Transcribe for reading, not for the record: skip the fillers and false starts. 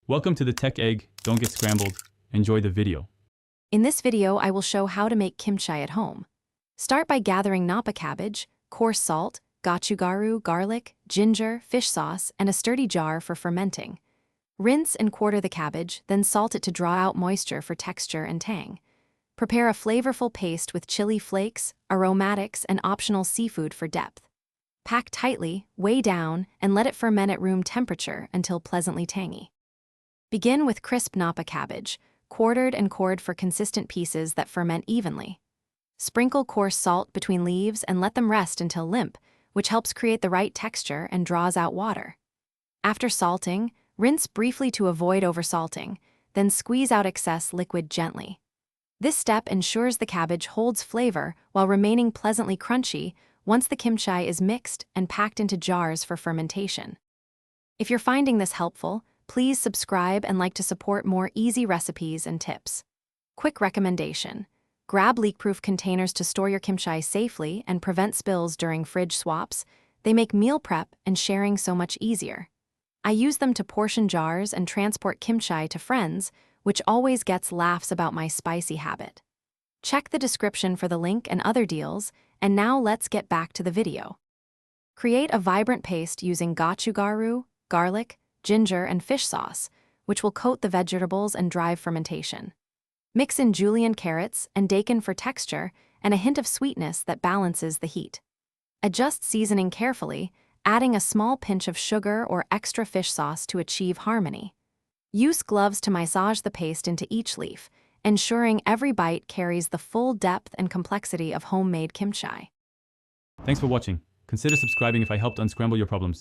Welcome to the Tech Egg. Don't get scrambled. Enjoy the video. In this video, I will show how to make kimchi at home. Start by gathering napa cabbage, coarse salt, gochugaru, garlic, ginger, fish sauce, and a sturdy jar for fermenting. Rinse and quarter the cabbage, then salt it to draw out moisture for texture and tang. Prepare a flavorful paste with chili flakes, aromatics, and optional seafood for depth. Pack tightly, weigh down, and let it ferment at room temperature until pleasantly tangy. Begin with crisp napa cabbage, quartered and cored for consistent pieces that ferment evenly. Sprinkle coarse salt between leaves and let them rest until limp, which helps create the right texture and draws out water. After salting, rinse briefly to avoid oversalting, then squeeze out excess liquid gently. This step ensures the cabbage holds flavor while remaining pleasantly crunchy once the kimchi is mixed and packed into jars for fermentation. If you're finding this helpful, please subscribe and like to support more easy recipes and tips. Quick recommendation: grab leak-proof containers to store your kimchi safely and prevent spills during fridge swaps. They make meal prep and sharing so much easier. I use them to portion jars and transport kimchi to friends, which always gets laughs about my spicy habit. Check the description for the link and other deals, and now let's get back to the video. Create a vibrant paste using gochugaru, garlic, ginger, and fish sauce, which will coat the vegetables and drive fermentation. Mix in julienne carrots and daikon for texture and a hint of sweetness that balances the heat. Adjust seasoning carefully, adding a small pinch of sugar or extra fish sauce to achieve harmony. Use gloves to massage the paste into each leaf, ensuring every bite carries the full depth and complexity of homemade kimchi. Thanks for watching. Consider subscribing if I helped unscramble your problems.